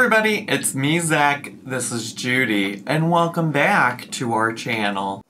everybody, it's me, Zach, this is Judy, and welcome back to our channel.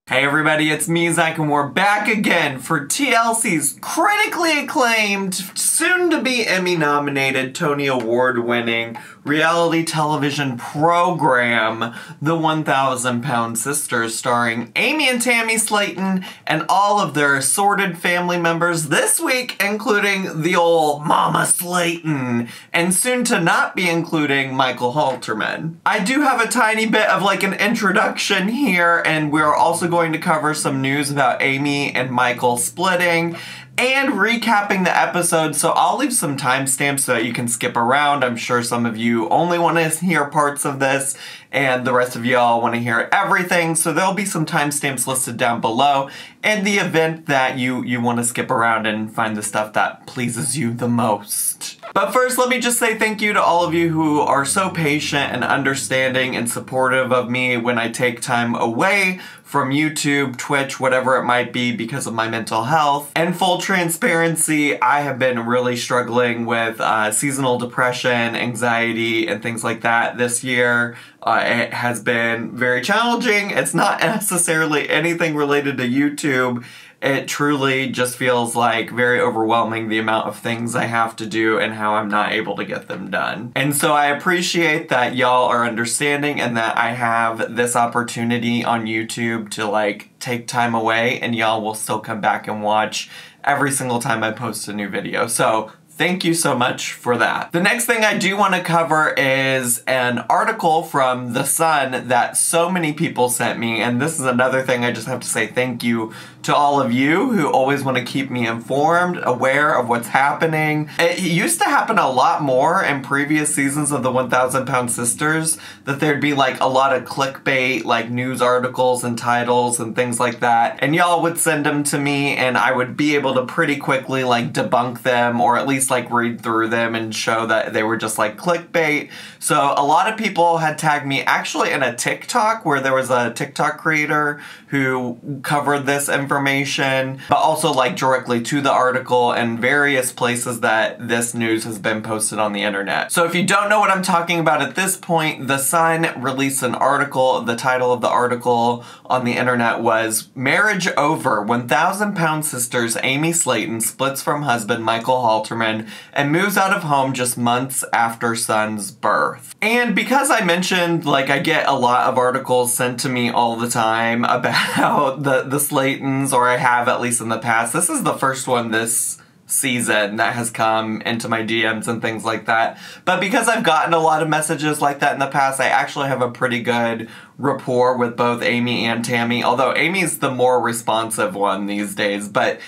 Hey everybody, it's me, Zach, and we're back again for TLC's critically acclaimed, soon-to-be Emmy-nominated, Tony Award-winning reality television program, The 1,000-Pound Sisters, starring Amy and Tammy Slaton and all of their assorted family members this week, including the old Mama Slaton, and soon to not be including Michael Halterman. I do have a tiny bit of like an introduction here, and we're also going to cover some news about Amy and Michael splitting and recapping the episode, so I'll leave some timestamps so that you can skip around. I'm sure some of you only want to hear parts of this, and the rest of y'all want to hear everything, so there'll be some timestamps listed down below in the event that you want to skip around and find the stuff that pleases you the most. But first, let me just say thank you to all of you who are so patient and understanding and supportive of me when I take time away from YouTube, Twitch, whatever it might be because of my mental health. And full transparency, I have been really struggling with seasonal depression, anxiety, and things like that this year. It has been very challenging. It's not necessarily anything related to YouTube. It truly just feels like very overwhelming, the amount of things I have to do and how I'm not able to get them done. And so I appreciate that y'all are understanding and that I have this opportunity on YouTube to like take time away, and y'all will still come back and watch every single time I post a new video. So thank you so much for that. The next thing I do want to cover is an article from The Sun that so many people sent me, and this is another thing I just have to say thank you to all of you who always want to keep me informed, aware of what's happening. It used to happen a lot more in previous seasons of the 1,000-Pound Sisters, that there'd be like a lot of clickbait, like news articles and titles and things like that, and y'all would send them to me and I would be able to pretty quickly like debunk them, or at least like read through them and show that they were just like clickbait. So a lot of people had tagged me actually in a TikTok, where there was a TikTok creator who covered this information, but also like directly to the article and various places that this news has been posted on the internet. So if you don't know what I'm talking about at this point, The Sun released an article. The title of the article on the internet was "Marriage Over, 1,000-Pound Sisters Amy Slaton splits from husband Michael Halterman and moves out of home just months after son's birth." And because I mentioned, like, I get a lot of articles sent to me all the time about the Slatons, or I have at least in the past. This is the first one this season that has come into my DMs and things like that. But because I've gotten a lot of messages like that in the past, I actually have a pretty good rapport with both Amy and Tammy, although Amy's the more responsive one these days. But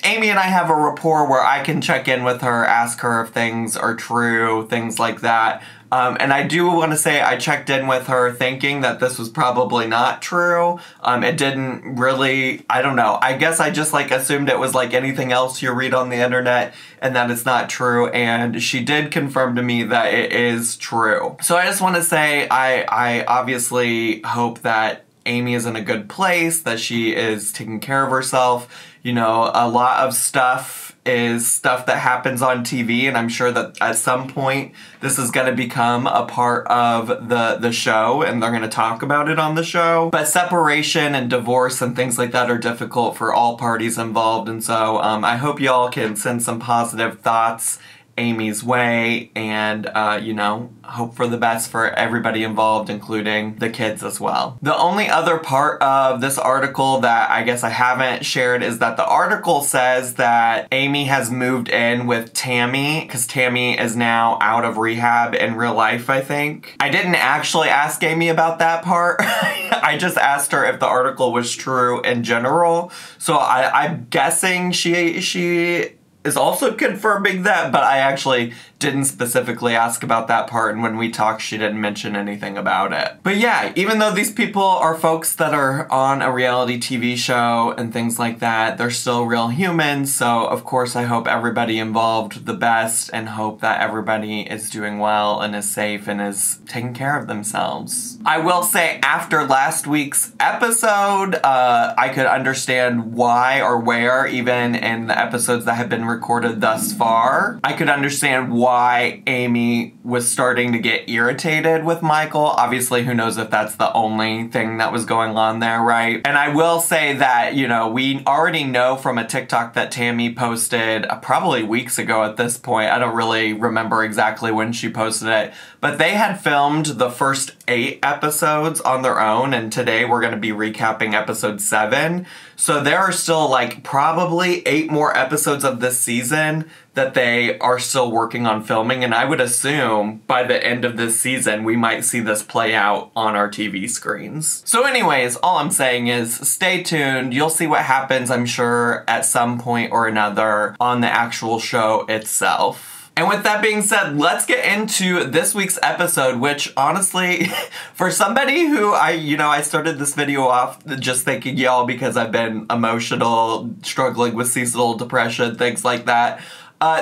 Amy and I have a rapport where I can check in with her, ask her if things are true, things like that. And I do want to say I checked in with her thinking that this was probably not true. It didn't really, I don't know. I guess I just like assumed it was like anything else you read on the internet and that it's not true. And she did confirm to me that it is true. So I just want to say I obviously hope that Amy is in a good place, that she is taking care of herself. You know, a lot of stuff is stuff that happens on TV, and I'm sure that at some point this is going to become a part of the show, and they're going to talk about it on the show. But separation and divorce and things like that are difficult for all parties involved, and so I hope y'all can send some positive thoughts Amy's way, and you know, hope for the best for everybody involved, including the kids as well. The only other part of this article that I guess I haven't shared is that the article says that Amy has moved in with Tammy, because Tammy is now out of rehab in real life, I think. I didn't actually ask Amy about that part. I just asked her if the article was true in general. So I'm guessing she is also confirming that, but I actually didn't specifically ask about that part, and when we talked, she didn't mention anything about it. But yeah, even though these people are folks that are on a reality TV show and things like that, they're still real humans, so of course I hope everybody involved the best and hope that everybody is doing well and is safe and is taking care of themselves. I will say, after last week's episode, I could understand why or where, even in the episodes that have been recorded thus far, I could understand why why Amy was starting to get irritated with Michael. Obviously, who knows if that's the only thing that was going on there, right? And I will say that, you know, we already know from a TikTok that Tammy posted probably weeks ago at this point. I don't really remember exactly when she posted it, but they had filmed the first 8 episodes on their own, and today we're going to be recapping episode 7. So there are still like probably 8 more episodes of this season that they are still working on filming, and I would assume by the end of this season we might see this play out on our TV screens. So anyways, all I'm saying is stay tuned. You'll see what happens, I'm sure, at some point or another on the actual show itself. And with that being said, let's get into this week's episode, which honestly, for somebody who I started this video off just thanking y'all because I've been emotional, struggling with seasonal depression, things like that.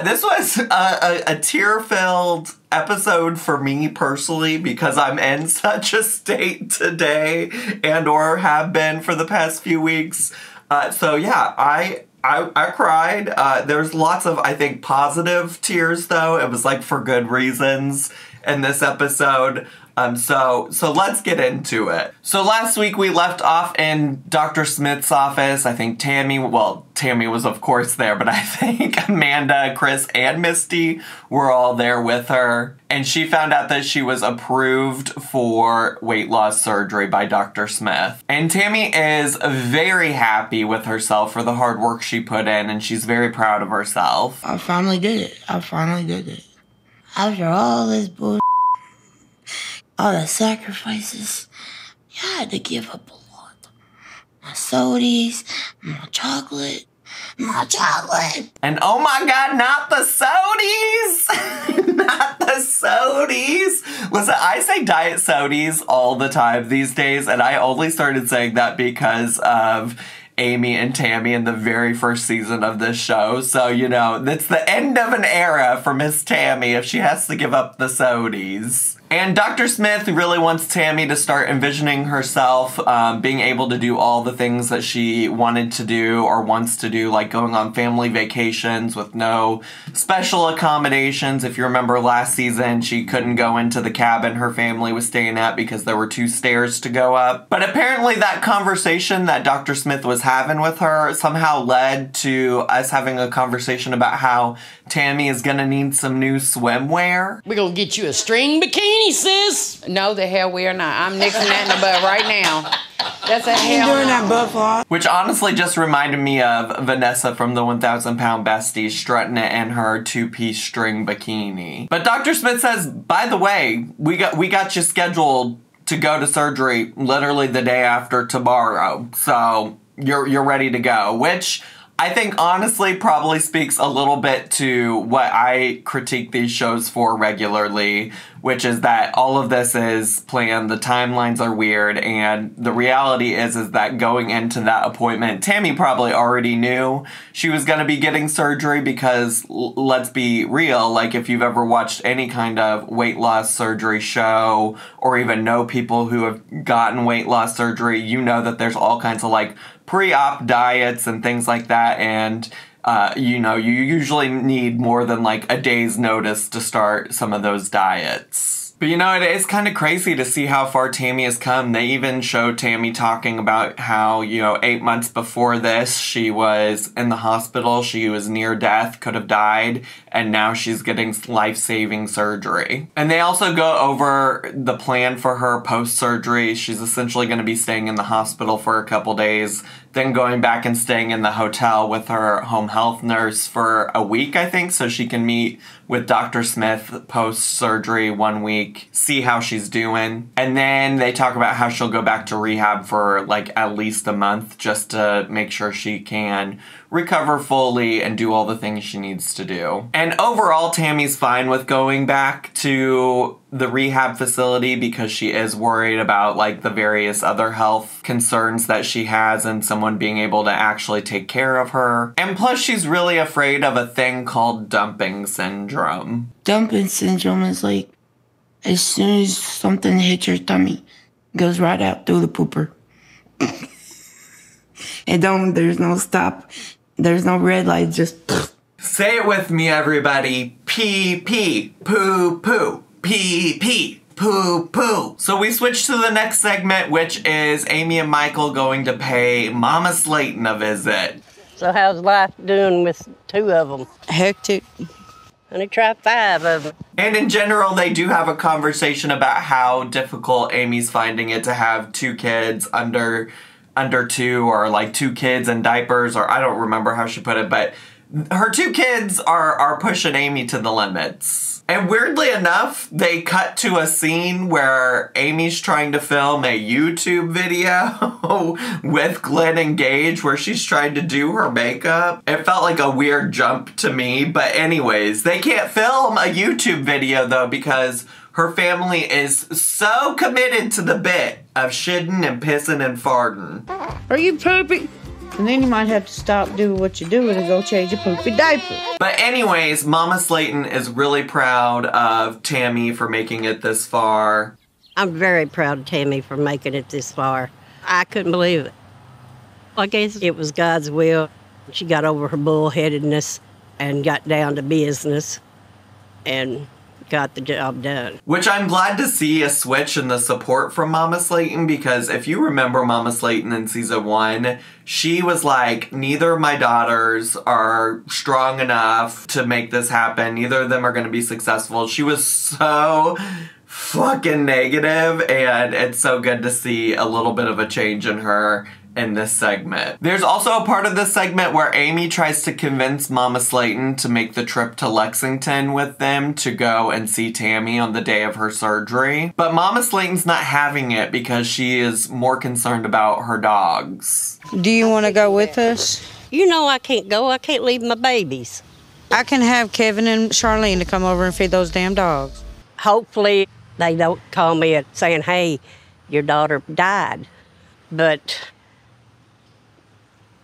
This was a tear-filled episode for me personally because I'm in such a state today and or have been for the past few weeks. So yeah, I cried. There's lots of, I think, positive tears though. It was like for good reasons in this episode. So let's get into it. So last week we left off in Dr. Smith's office. I think Tammy was of course there, but I think Amanda, Chris, and Misty were all there with her. And she found out that she was approved for weight loss surgery by Dr. Smith. And Tammy is very happy with herself for the hard work she put in, and she's very proud of herself. I finally did it. After all this bullshit, all the sacrifices, you had to give up a lot. My sodies, my chocolate. And oh my God, not the sodies! Not the sodies! Listen, I say diet sodies all the time these days, and I only started saying that because of Amy and Tammy in the very first season of this show. So, you know, it's the end of an era for Miss Tammy if she has to give up the sodies. And Dr. Smith really wants Tammy to start envisioning herself being able to do all the things that she wanted to do or wants to do, like going on family vacations with no special accommodations. If you remember last season, she couldn't go into the cabin her family was staying at because there were 2 stairs to go up. But apparently that conversation that Dr. Smith was having with her somehow led to us having a conversation about how Tammy is gonna need some new swimwear. We're gonna get you a string bikini, sis. No, the hell we are not. I'm nixing that in the butt right now. That's a hell Doing that butt floss. Which honestly just reminded me of Vanessa from the 1,000 Pound Bestie strutting it in her 2-piece string bikini. But Dr. Smith says, by the way, we got you scheduled to go to surgery literally the day after tomorrow. So you're ready to go, which I think honestly probably speaks a little bit to what I critique these shows for regularly, which is that all of this is planned, the timelines are weird, and the reality is that going into that appointment, Tammy probably already knew she was going to be getting surgery because, let's be real, like if you've ever watched any kind of weight loss surgery show or even know people who have gotten weight loss surgery, you know that there's all kinds of like pre-op diets and things like that, and you know, you usually need more than like a day's notice to start some of those diets. But you know, it is kind of crazy to see how far Tammy has come. They even showed Tammy talking about how, you know, 8 months before this, she was in the hospital, she was near death, could have died, and now she's getting life-saving surgery. And they also go over the plan for her post-surgery. She's essentially going to be staying in the hospital for a couple days, then going back and staying in the hotel with her home health nurse for a week, I think, so she can meet with Dr. Smith post-surgery 1 week, see how she's doing. And then they talk about how she'll go back to rehab for like at least a month just to make sure she can recover fully and do all the things she needs to do. And overall, Tammy's fine with going back to the rehab facility because she is worried about like the various other health concerns that she has and someone being able to actually take care of her. And plus she's really afraid of a thing called dumping syndrome. Dumping syndrome is like as soon as something hits your tummy, it goes right out through the pooper. There's no stop. There's no red light, just... Say it with me, everybody. pee pee, poo poo, pee pee, poo poo. So we switch to the next segment, which is Amy and Michael going to pay Mama SLATON a visit. So how's life doing with 2 of them? Hectic. And they try 5 of them. And in general, they do have a conversation about how difficult Amy's finding it to have 2 kids under 2, or like 2 kids in diapers, or I don't remember how she put it, but her 2 kids are pushing Amy to the limits. And weirdly enough, they cut to a scene where Amy's trying to film a YouTube video with Glenn and Gage where she's trying to do her makeup. It felt like a weird jump to me, but anyways, they can't film a YouTube video though because her family is so committed to the bit of shitting and pissing and farting. Are you pooping? And then you might have to stop doing what you're doing and go change a poopy diaper. But anyways, Mama SLATON is really proud of Tammy for making it this far. I'm very proud of Tammy for making it this far. I couldn't believe it. I guess it was God's will. She got over her bullheadedness and got down to business and got the job done. Which I'm glad to see a switch in the support from Mama SLATON, because if you remember Mama SLATON in season 1, she was like, neither of my daughters are strong enough to make this happen. Neither of them are going to be successful. She was so fucking negative, and it's so good to see a little bit of a change in her in this segment. There's also a part of this segment where Amy tries to convince Mama SLATON to make the trip to Lexington with them to go and see Tammy on the day of her surgery. But Mama SLATON's not having it because she is more concerned about her dogs. Do you want to go with us? You know I can't go. I can't leave my babies. I can have Kevin and Charlene to come over and feed those damn dogs. Hopefully they don't call me saying, hey, your daughter died. But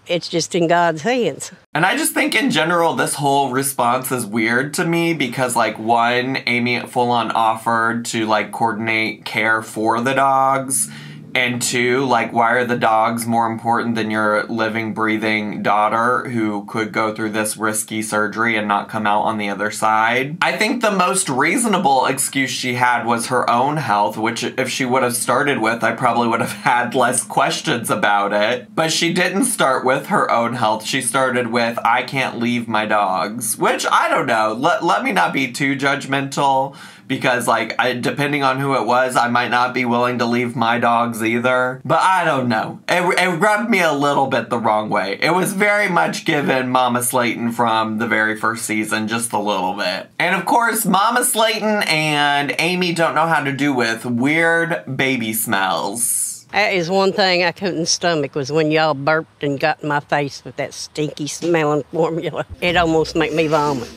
it's just in God's hands. And I just think in general, this whole response is weird to me because, like, 1, Amy full-on offered to, like, coordinate care for the dogs. And 2, like, why are the dogs more important than your living, breathing daughter who could go through this risky surgery and not come out on the other side? I think the most reasonable excuse she had was her own health, which if she would have started with, I probably would have had less questions about it. But she didn't start with her own health. She started with, I can't leave my dogs, which I don't know. Let me not be too judgmental. Because, like, depending on who it was, I might not be willing to leave my dogs either. But I don't know. It rubbed me a little bit the wrong way. It was very much given Mama SLATON from the very first season, just a little bit. And of course, Mama SLATON and Amy don't know how to do with weird baby smells. That is one thing I couldn't stomach, was when y'all burped and got in my face with that stinky smelling formula. It almost made me vomit.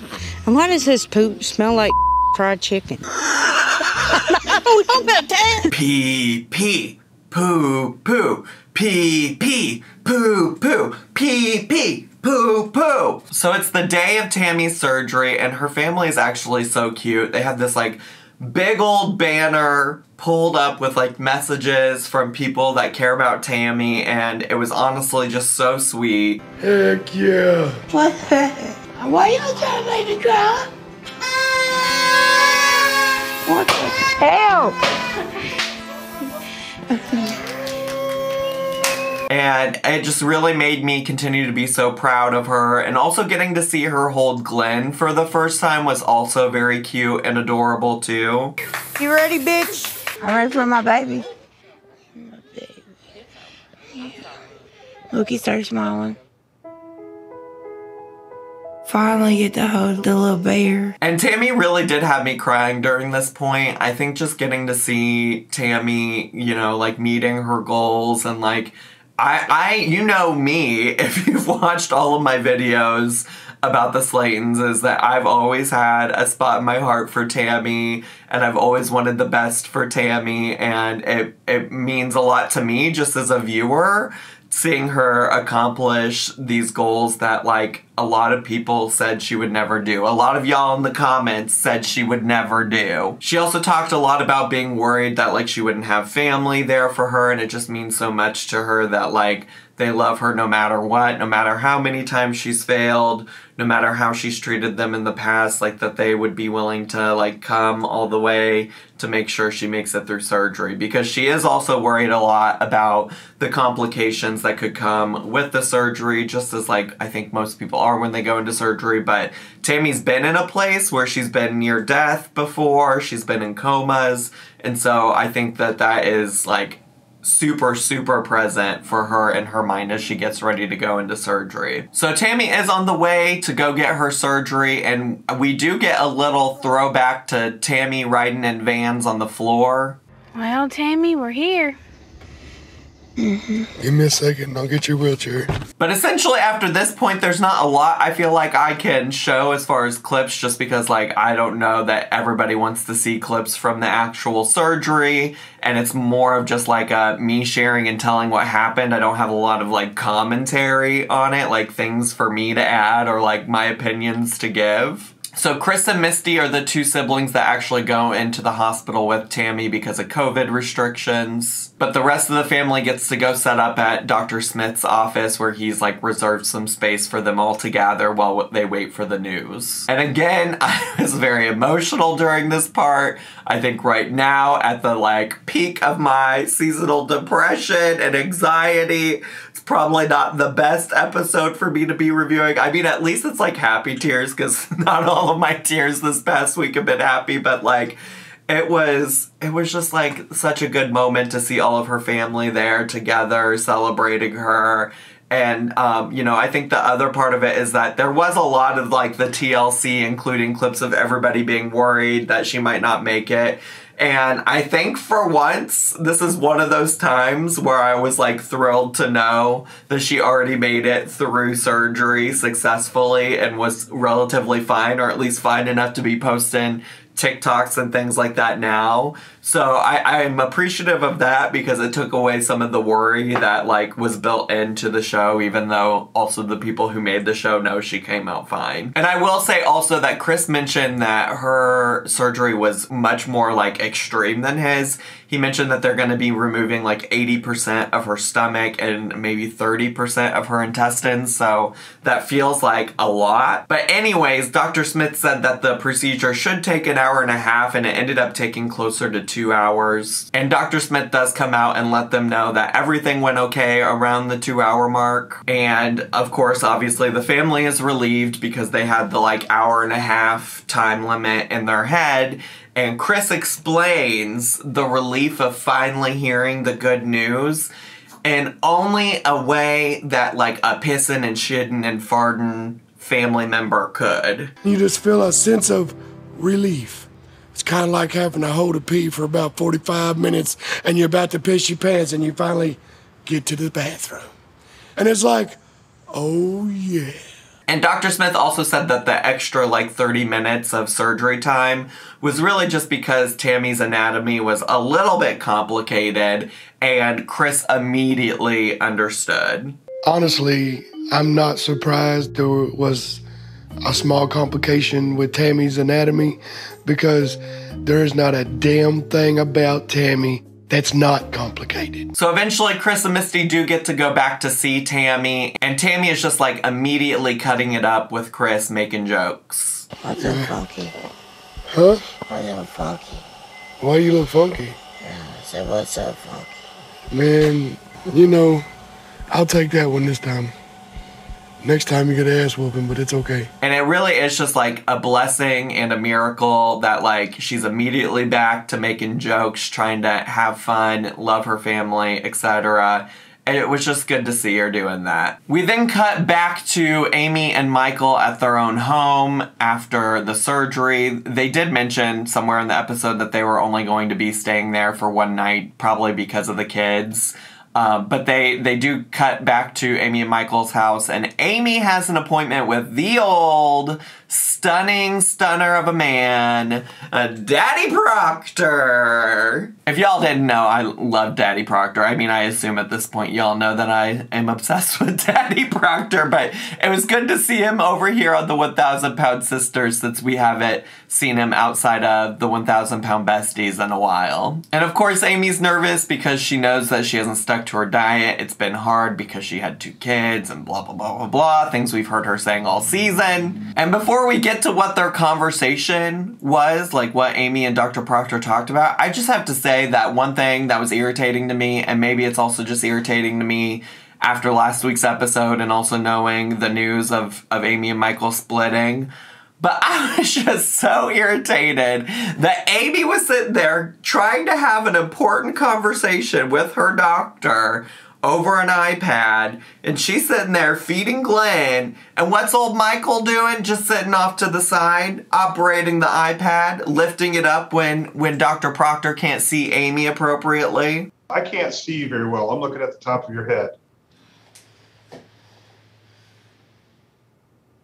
And why does this poop smell like fried chicken? I don't know about that. Pee, pee, poo, poo, pee, pee, poo, poo, pee, pee, poo, poo. So it's the day of Tammy's surgery, and her family is actually so cute. They have this, like, big old banner pulled up with, like, messages from people that care about Tammy, and it was honestly just so sweet. Heck yeah. What the heck? Why y'all trying to make me cry? What the hell? And it just really made me continue to be so proud of her. And also getting to see her hold Glenn for the first time was also very cute and adorable too. You ready, bitch? I'm ready for my baby. My baby. Yeah. Look, he started smiling. Finally get to hold the little bear. And Tammy really did have me crying during this point. I think just getting to see Tammy, you know, like meeting her goals and like, you know me, if you've watched all of my videos about the SLATONs, is that I've always had a spot in my heart for Tammy, and I've always wanted the best for Tammy, and it means a lot to me just as a viewer, seeing her accomplish these goals that, like, a lot of people said she would never do. A lot of y'all in the comments said she would never do. She also talked a lot about being worried that, like, she wouldn't have family there for her, and it just means so much to her that, like, They love her no matter what, no matter how many times she's failed, no matter how she's treated them in the past, like that they would be willing to like come all the way to make sure she makes it through surgery, because she is also worried a lot about the complications that could come with the surgery, just as like I think most people are when they go into surgery. But Tammy's been in a place where she's been near death before, she's been in comas, and so I think that that is like super present for her in her mind as she gets ready to go into surgery. So Tammy is on the way to go get her surgery, and we do get a little throwback to Tammy riding in vans on the floor. Well, Tammy, we're here. Give me a second, I'll get your wheelchair. But essentially after this point, there's not a lot I feel like I can show as far as clips, just because like I don't know that everybody wants to see clips from the actual surgery, and it's more of just like me sharing and telling what happened. I don't have a lot of like commentary on it, like things for me to add or like my opinions to give. So Chris and Misty are the two siblings that actually go into the hospital with Tammy because of COVID restrictions. But the rest of the family gets to go set up at Dr. Smith's office, where he's like reserved some space for them all to gather while they wait for the news. And again, I was very emotional during this part. I think right now at the like peak of my seasonal depression and anxiety, probably not the best episode for me to be reviewing. I mean, at least it's like happy tears, because not all of my tears this past week have been happy, but like it was just like such a good moment to see all of her family there together celebrating her. And, you know, I think the other part of it is that there was a lot of like the TLC, including clips of everybody being worried that she might not make it. And I think for once, this is one of those times where I was like thrilled to know that she already made it through surgery successfully and was relatively fine, or at least fine enough to be posting TikToks and things like that now. So I'm appreciative of that, because it took away some of the worry that like was built into the show, even though also the people who made the show know she came out fine. And I will say also that Chris mentioned that her surgery was much more like extreme than his. He mentioned that they're going to be removing like 80% of her stomach and maybe 30% of her intestines, so that feels like a lot. But anyways, Dr. Smith said that the procedure should take an hour and a half, and it ended up taking closer to 2 hours. And Dr. Smith does come out and let them know that everything went okay around the 2-hour mark. And of course, obviously the family is relieved, because they had the like hour and a half time limit in their head. And Chris explains the relief of finally hearing the good news in only a way that like a pissing and shitting and farting family member could. You just feel a sense of relief. It's kind of like having to hold a pee for about 45 minutes and you're about to piss your pants and you finally get to the bathroom. And it's like, oh yeah. And Dr. Smith also said that the extra like 30 minutes of surgery time was really just because Tammy's anatomy was a little bit complicated, and Chris immediately understood. Honestly, I'm not surprised there was a small complication with Tammy's anatomy, because there is not a damn thing about Tammy that's not complicated. So eventually Chris and Misty do get to go back to see Tammy, and Tammy is just like immediately cutting it up with Chris, making jokes. What's up, funky? Huh? What's up, funky? Why you look funky? I said, what's up, funky? Man, you know, I'll take that one this time. Next time you get an ass whooping, but it's okay. And it really is just like a blessing and a miracle that like she's immediately back to making jokes, trying to have fun, love her family, etc. And it was just good to see her doing that. We then cut back to Amy and Michael at their own home after the surgery. They did mention somewhere in the episode that they were only going to be staying there for one night, probably because of the kids. But they do cut back to Amy and Michael's house, and Amy has an appointment with the old stunning stunner of a man, Daddy Proctor. If y'all didn't know, I love Daddy Proctor. I mean, I assume at this point y'all know that I am obsessed with Daddy Proctor, but it was good to see him over here on the 1,000 Pound Sisters, since we haven't seen him outside of the 1,000 Pound Besties in a while. And of course, Amy's nervous because she knows that she hasn't stuck to her diet. It's been hard because she had 2 kids and blah, blah, blah, blah, blah. Things we've heard her saying all season. And before we get to what their conversation was, like what Amy and Dr. Proctor talked about, I just have to say that one thing that was irritating to me, and maybe it's also just irritating to me after last week's episode and also knowing the news of Amy and Michael splitting, but I was just so irritated that Amy was sitting there trying to have an important conversation with her doctor over an iPad, and she's sitting there feeding Glenn, and what's old Michael doing? Just sitting off to the side, operating the iPad, lifting it up when Dr. Proctor can't see Amy appropriately. I can't see you very well. I'm looking at the top of your head.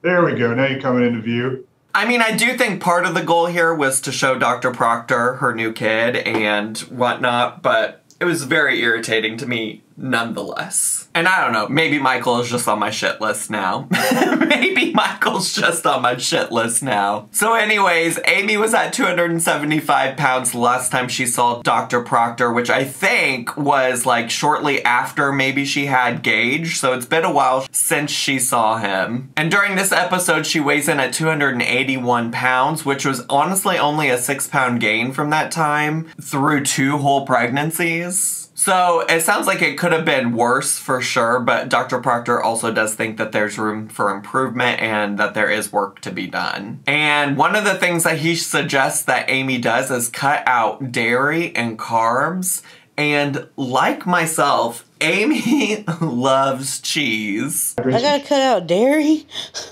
There we go. Now you're coming into view. I mean, I do think part of the goal here was to show Dr. Proctor her new kid and whatnot, but it was very irritating to me nonetheless. And I don't know, maybe Michael is just on my shit list now. Maybe Michael's just on my shit list now. So anyways, Amy was at 275 pounds the last time she saw Dr. Proctor, which I think was like shortly after maybe she had Gage. So it's been a while since she saw him. And during this episode, she weighs in at 281 pounds, which was honestly only a 6-pound gain from that time through 2 whole pregnancies. So it sounds like it could have been worse for sure, but Dr. Proctor also does think that there's room for improvement and that there is work to be done. And one of the things that he suggests that Amy does is cut out dairy and carbs. And like myself, Amy loves cheese. I gotta cut out dairy.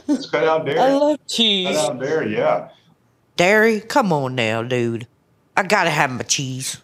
Let's cut out dairy. I love cheese. Cut out dairy, yeah. Dairy? Come on now, dude. I gotta have my cheese.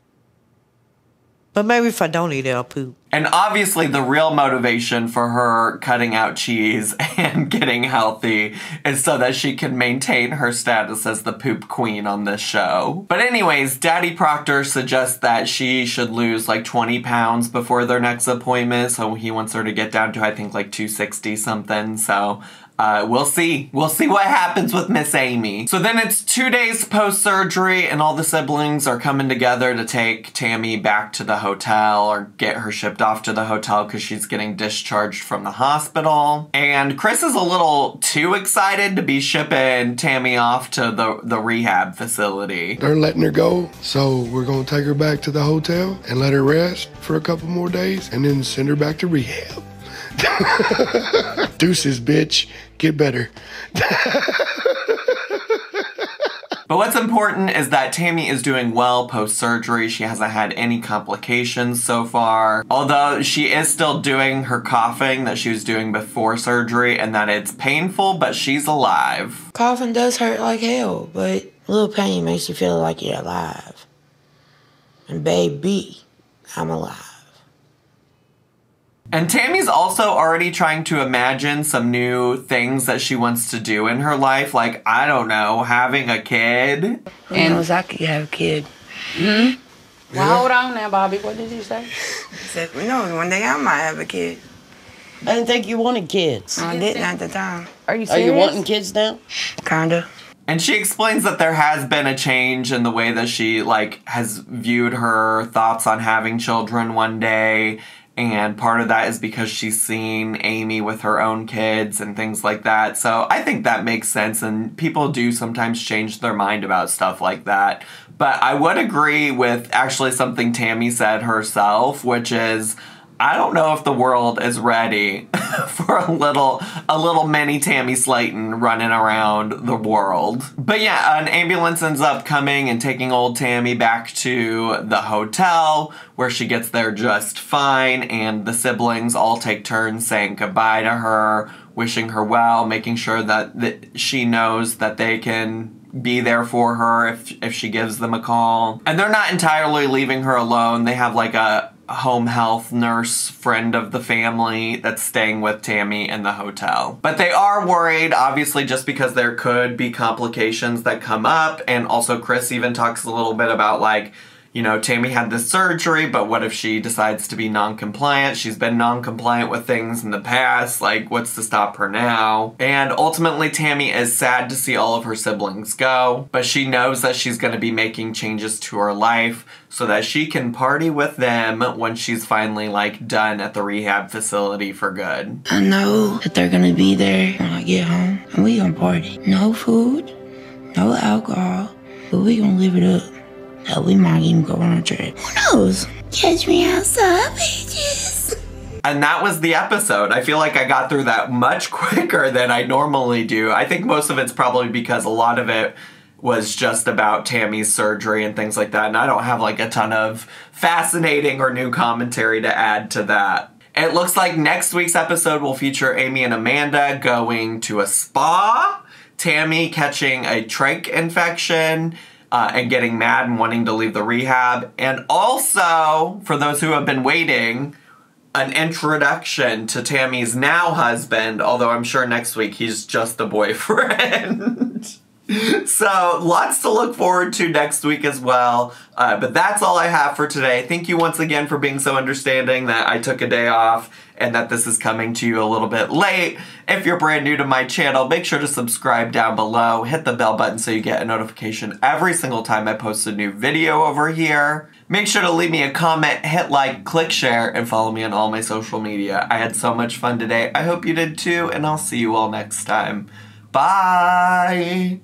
But maybe if I don't eat it, I'll poop. And obviously the real motivation for her cutting out cheese and getting healthy is so that she can maintain her status as the poop queen on this show. But anyways, Daddy Proctor suggests that she should lose like 20 pounds before their next appointment. So he wants her to get down to, I think, like 260 something. So we'll see. We'll see what happens with Miss Amy. So then it's 2 days post-surgery and all the siblings are coming together to take Tammy back to the hotel or get her shipped off to the hotel because she's getting discharged from the hospital. And Chris is a little too excited to be shipping Tammy off to the rehab facility. They're letting her go, so we're gonna take her back to the hotel and let her rest for a couple more days and then send her back to rehab. Deuces, bitch. Get better. But what's important is that Tammy is doing well post-surgery. She hasn't had any complications so far. Although she is still doing her coughing that she was doing before surgery and that it's painful, but she's alive. Coughing does hurt like hell, but a little pain makes you feel like you're alive. And baby, I'm alive. And Tammy's also already trying to imagine some new things that she wants to do in her life. Like, I don't know, having a kid. And Zachary have a kid. Well, hold on now, Bobby. What did you say? He said, no, one day I might have a kid. I didn't think you wanted kids. I didn't at the time. Are you Are serious? you wanting kids now? Kinda. And she explains that there has been a change in the way that she, like, has viewed her thoughts on having children one day. And part of that is because she's seen Amy with her own kids and things like that. So I think that makes sense, and people do sometimes change their mind about stuff like that. But I would agree with actually something Tammy said herself, which is, I don't know if the world is ready for a little mini Tammy SLATON running around the world. But yeah, an ambulance ends up coming and taking old Tammy back to the hotel where she gets there just fine, and the siblings all take turns saying goodbye to her, wishing her well, making sure that she knows that they can be there for her if she gives them a call. And they're not entirely leaving her alone. They have like a home health nurse friend of the family that's staying with Tammy in the hotel. But they are worried, obviously, just because there could be complications that come up. And also Chris even talks a little bit about, like, you know, Tammy had this surgery, but what if she decides to be non-compliant? She's been non-compliant with things in the past. Like, what's to stop her now? And ultimately, Tammy is sad to see all of her siblings go, but she knows that she's going to be making changes to her life so that she can party with them when she's finally, like, done at the rehab facility for good. I know that they're gonna be there when I get home, and we gonna party. No food, no alcohol, but we gonna live it up. Hell, we might even go on a trip. Who knows? Catch me outside, bitches. And that was the episode. I feel like I got through that much quicker than I normally do. I think most of it's probably because a lot of it was just about Tammy's surgery and things like that, and I don't have like a ton of fascinating or new commentary to add to that. It looks like next week's episode will feature Amy and Amanda going to a spa, Tammy catching a trach infection, and getting mad and wanting to leave the rehab. And also, for those who have been waiting, an introduction to Tammy's now husband, although I'm sure next week he's just a boyfriend. So, lots to look forward to next week as well. But that's all I have for today. Thank you once again for being so understanding that I took a day off and that this is coming to you a little bit late. If you're brand new to my channel, make sure to subscribe down below. Hit the bell button so you get a notification every single time I post a new video over here. Make sure to leave me a comment, hit like, click share, and follow me on all my social media. I had so much fun today. I hope you did too, and I'll see you all next time. Bye!